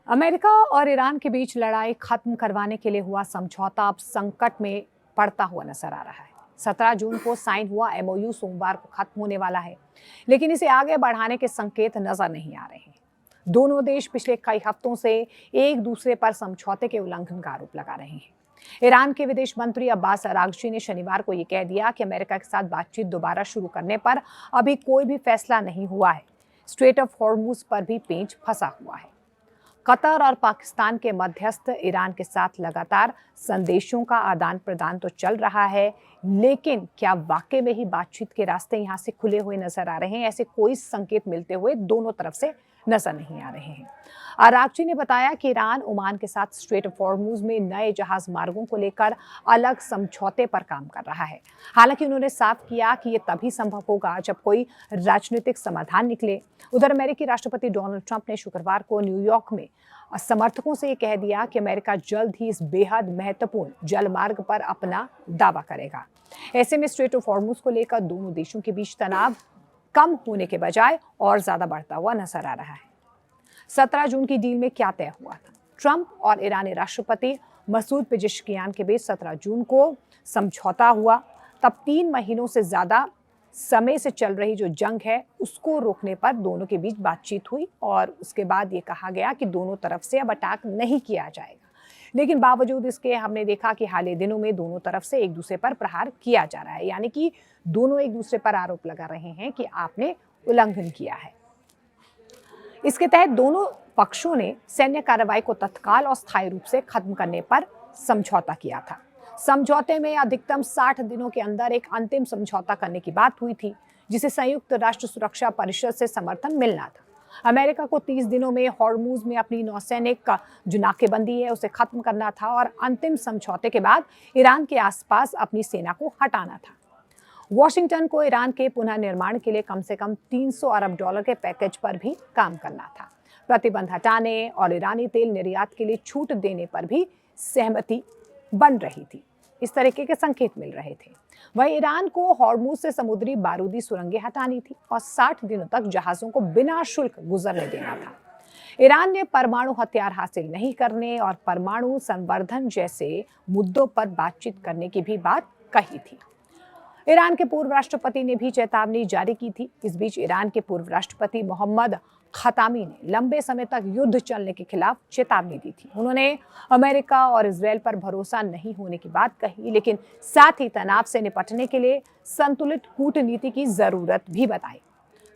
America और Iran के बीच लड़ाई खत्म करवाने के लिए हुआ समझौता अब संकट में पड़ता हुआ नजर आ रहा है। 17 जून को साइन हुआ एमओयू सोमवार को खत्म होने वाला है, लेकिन इसे आगे बढ़ाने के संकेत नजर नहीं आ रहे हैं। दोनों देश पिछले कई हफ्तों से एक दूसरे पर समझौते के उल्लंघन का आरोप लगा रहे हैं। ईरान के विदेश मंत्री अब्बास अरागची ने शनिवार को यह कह दिया कि अमेरिका के साथ बातचीत दोबारा शुरू करने पर अभी कोई भी फैसला नहीं हुआ है। स्ट्रेट ऑफ हॉर्मुज पर भी पेंच फंसा हुआ है। कतर और पाकिस्तान के मध्यस्थ ईरान के साथ लगातार संदेशों का आदान प्रदान तो चल रहा है, लेकिन क्या वाकई में ही बातचीत के रास्ते यहां से खुले हुए नजर आ रहे हैं? ऐसे कोई संकेत मिलते हुए दोनों तरफ से नजर नहीं आ रहे हैं। अरागची ने बताया कि ईरान ओमान के साथ स्ट्रेट ऑफ हॉर्मुज में नए जहाज मार्गों को लेकर अलग समझौते पर काम कर रहा है। हालांकि उन्होंने साफ किया कि ये तभी संभव होगा जब कोई राजनीतिक समाधान निकले। उधर अमेरिकी राष्ट्रपति डोनाल्ड ट्रंप ने शुक्रवार को न्यूयॉर्क में समर्थकों से ये कह दिया कि अमेरिका जल्द ही इस बेहद महत्वपूर्ण जलमार्ग पर अपना दावा करेगा। ऐसे में स्ट्रेट ऑफ हॉर्मुज को लेकर दोनों देशों के बीच तनाव कम होने के बजाय और ज्यादा बढ़ता हुआ नजर आ रहा है। 17 जून की डील में क्या तय हुआ था? ट्रंप और ईरानी राष्ट्रपति मसूद पेजेश्कियान के बीच 17 जून को समझौता हुआ। तब 3 महीनों से ज्यादा समय से चल रही जो जंग है उसको रोकने पर दोनों के बीच बातचीत हुई और उसके बाद ये कहा गया कि दोनों तरफ से अब अटैक नहीं किया जाएगा। लेकिन बावजूद इसके हमने देखा कि हाल ही दिनों में दोनों तरफ से एक दूसरे पर प्रहार किया जा रहा है, यानी कि दोनों एक दूसरे पर आरोप लगा रहे हैं कि आपने उल्लंघन किया है। इसके तहत दोनों पक्षों ने सैन्य कार्रवाई को तत्काल और स्थायी रूप से खत्म करने पर समझौता किया था। समझौते में अधिकतम 60 दिनों के अंदर एक अंतिम समझौता करने की बात हुई थी, जिसे संयुक्त राष्ट्र सुरक्षा परिषद से समर्थन मिलना था। अमेरिका को 30 दिनों में हॉर्मुज में अपनी नौसैनिक का जो नाकेबंदी है उसे खत्म करना था और अंतिम समझौते के बाद ईरान के आसपास अपनी सेना को हटाना था। वॉशिंगटन को ईरान के पुनः निर्माण के लिए कम से कम $300 अरब के पैकेज पर भी काम करना था। प्रतिबंध हटाने और ईरानी तेल निर्यात के लिए छूट देने पर भी सहमति बन रही थी। इस तरीके के संकेत मिल रहे थे। वहीं ईरान को हॉर्मुज से समुद्री बारूदी सुरंगें हटानी थी और 60 दिनों तक जहाजों को बिना शुल्क गुजरने देना था। ईरान ने परमाणु हथियार हासिल नहीं करने और परमाणु संवर्धन जैसे मुद्दों पर बातचीत करने की भी बात कही थी। ईरान के पूर्व राष्ट्रपति ने भी चेतावनी जारी की थी। इस बीच ईरान के पूर्व राष्ट्रपति मोहम्मद खतामी ने लंबे समय तक युद्ध चलने के खिलाफ चेतावनी दी थी। उन्होंने अमेरिका और इजरायल पर भरोसा नहीं होने की बात कही, लेकिन साथ ही तनाव से निपटने के लिए संतुलित कूटनीति की जरूरत भी बताई।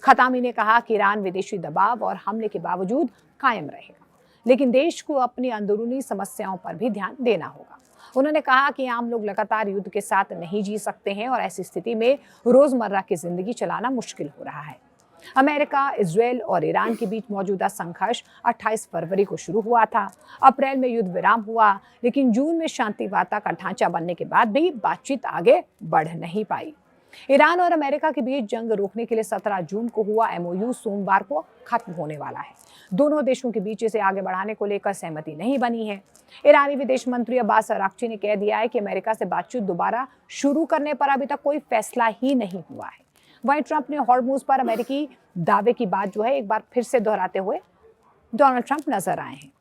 खतामी ने कहा कि ईरान विदेशी दबाव और हमले के बावजूद कायम रहेगा, लेकिन देश को अपनी अंदरूनी समस्याओं पर भी ध्यान देना होगा। उन्होंने कहा कि आम लोग लगातार युद्ध के साथ नहीं जी सकते हैं और ऐसी स्थिति में रोजमर्रा की जिंदगी चलाना मुश्किल हो रहा है। अमेरिका, इजरायल और ईरान के बीच मौजूदा संघर्ष 28 फरवरी को शुरू हुआ था। अप्रैल में युद्ध विराम हुआ, लेकिन जून में शांति वार्ता का ढांचा बनने के बाद भी बातचीत आगे बढ़ नहीं पाई। ईरान और अमेरिका के बीच जंग रोकने के लिए 17 जून को हुआ एमओयू सोमवार को खत्म होने वाला है। दोनों देशों के बीच इसे आगे बढ़ाने को लेकर सहमति नहीं बनी है। ईरानी विदेश मंत्री अब्बास अरागची ने कह दिया है कि अमेरिका से बातचीत दोबारा शुरू करने पर अभी तक कोई फैसला ही नहीं हुआ है। वहीं ट्रंप ने हॉर्मुज पर अमेरिकी दावे की बात जो है एक बार फिर से दोहराते हुए डोनाल्ड ट्रंप नजर आए हैं।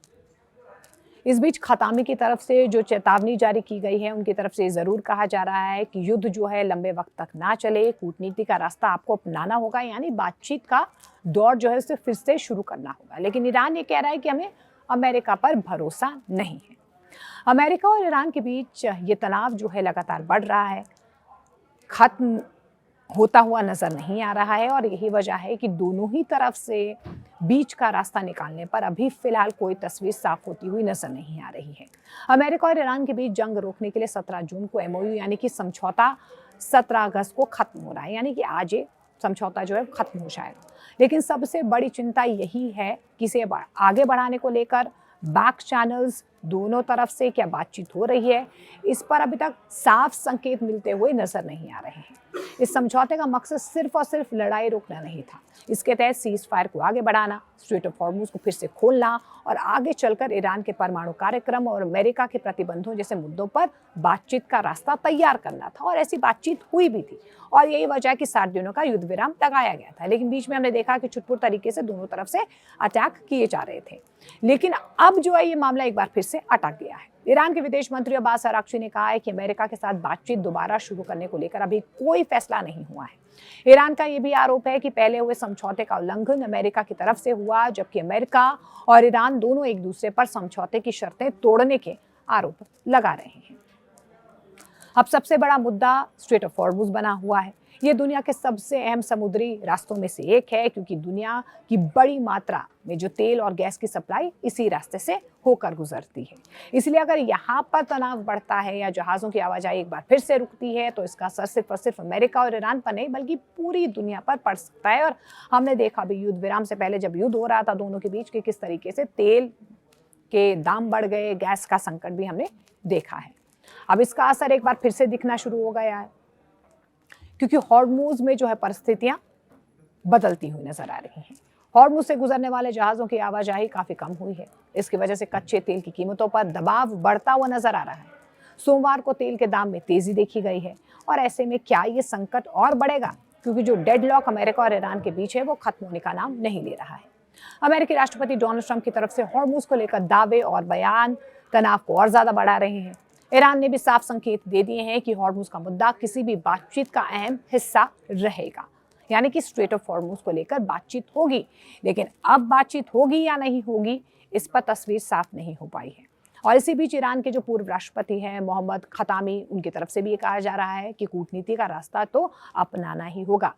इस बीच खतामी की तरफ से जो चेतावनी जारी की गई है, उनकी तरफ से जरूर कहा जा रहा है कि युद्ध जो है लंबे वक्त तक ना चले, कूटनीति का रास्ता आपको अपनाना होगा, यानी बातचीत का दौर जो है उसे फिर से शुरू करना होगा। लेकिन ईरान ये कह रहा है कि हमें अमेरिका पर भरोसा नहीं है। अमेरिका और ईरान के बीच ये तनाव जो है लगातार बढ़ रहा है, खत्म होता हुआ नजर नहीं आ रहा है और यही वजह है कि दोनों ही तरफ से बीच का रास्ता निकालने पर अभी फिलहाल कोई तस्वीर साफ होती हुई नजर नहीं आ रही है। अमेरिका और ईरान के बीच जंग रोकने के लिए 17 जून को एमओयू यानी कि समझौता 17 अगस्त को खत्म हो रहा है, यानी कि आज ये समझौता जो है खत्म हो जाएगा। लेकिन सबसे बड़ी चिंता यही है कि इसे आगे बढ़ाने को लेकर बैक चैनल्स दोनों तरफ से क्या बातचीत हो रही है, इस पर अभी तक साफ संकेत मिलते हुए नजर नहीं आ रहे हैं। इस समझौते का मकसद सिर्फ और सिर्फ लड़ाई रोकना नहीं था। इसके तहत सीज फायर को आगे बढ़ाना, स्ट्रेट ऑफ हॉर्मुज को फिर से खोलना और आगे चलकर ईरान के परमाणु कार्यक्रम और अमेरिका के प्रतिबंधों जैसे मुद्दों पर बातचीत का रास्ता तैयार करना था। और ऐसी बातचीत हुई भी थी और यही वजह है कि 60 दिनों का युद्ध विराम लगाया गया था। लेकिन बीच में हमने देखा कि छुटपुट तरीके से दोनों तरफ से अटैक किए जा रहे थे। लेकिन अब जो है ये मामला एक बार फिर से अटक गया है। ईरान के विदेश मंत्री अब्बास अराक्ची ने कहा है कि अमेरिका के साथ बातचीत दोबारा शुरू करने को लेकर अभी कोई फैसला नहीं हुआ है। ईरान का यह भी आरोप है कि पहले हुए समझौते का उल्लंघन अमेरिका की तरफ से हुआ, जबकि अमेरिका और ईरान दोनों एक दूसरे पर समझौते की शर्तें तोड़ने के आरोप लगा रहे हैं। अब सबसे बड़ा मुद्दा स्ट्रेट ऑफ हॉर्मुज बना हुआ है। ये दुनिया के सबसे अहम समुद्री रास्तों में से एक है, क्योंकि दुनिया की बड़ी मात्रा में जो तेल और गैस की सप्लाई इसी रास्ते से होकर गुजरती है। इसलिए अगर यहाँ पर तनाव बढ़ता है या जहाज़ों की आवाजाही एक बार फिर से रुकती है तो इसका असर सिर्फ और सिर्फ अमेरिका और ईरान पर नहीं बल्कि पूरी दुनिया पर पड़ सकता है। और हमने देखा भी युद्ध विराम से पहले जब युद्ध हो रहा था दोनों के बीच कि किस तरीके से तेल के दाम बढ़ गए, गैस का संकट भी हमने देखा है। अब इसका असर एक बार फिर से दिखना शुरू हो गया है, क्योंकि हॉर्मुज में जो है परिस्थितियां बदलती हुई नजर आ रही हैं। हॉर्मुज से गुजरने वाले जहाज़ों की आवाजाही काफ़ी कम हुई है। इसकी वजह से कच्चे तेल की कीमतों पर दबाव बढ़ता हुआ नजर आ रहा है। सोमवार को तेल के दाम में तेजी देखी गई है और ऐसे में क्या ये संकट और बढ़ेगा, क्योंकि जो डेडलॉक अमेरिका और ईरान के बीच है वो खत्म होने का नाम नहीं ले रहा है। अमेरिकी राष्ट्रपति डोनाल्ड ट्रंप की तरफ से हॉर्मुज को लेकर दावे और बयान तनाव को और ज्यादा बढ़ा रहे हैं। ईरान ने भी साफ संकेत दे दिए हैं कि हॉर्मुज का मुद्दा किसी भी बातचीत का अहम हिस्सा रहेगा, यानी कि स्ट्रेट ऑफ हॉर्मुज को लेकर बातचीत होगी। लेकिन अब बातचीत होगी या नहीं होगी, इस पर तस्वीर साफ नहीं हो पाई है। और इसी बीच ईरान के जो पूर्व राष्ट्रपति हैं मोहम्मद खतामी, उनकी तरफ से भी ये कहा जा रहा है कि कूटनीति का रास्ता तो अपनाना ही होगा।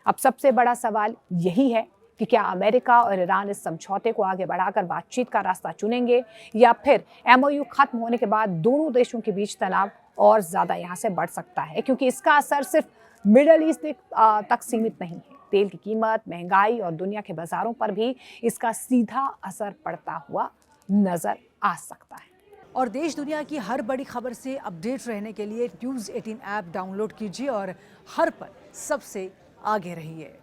अब सबसे बड़ा सवाल यही है कि क्या अमेरिका और ईरान इस समझौते को आगे बढ़ाकर बातचीत का रास्ता चुनेंगे या फिर एमओयू खत्म होने के बाद दोनों देशों के बीच तनाव और ज्यादा यहाँ से बढ़ सकता है, क्योंकि इसका असर सिर्फ मिडल ईस्ट तक सीमित नहीं है। तेल की कीमत, महंगाई और दुनिया के बाजारों पर भी इसका सीधा असर पड़ता हुआ नजर आ सकता है। और देश दुनिया की हर बड़ी खबर से अपडेट रहने के लिए न्यूज़ 18 ऐप डाउनलोड कीजिए और हर पल सबसे आगे रहिए।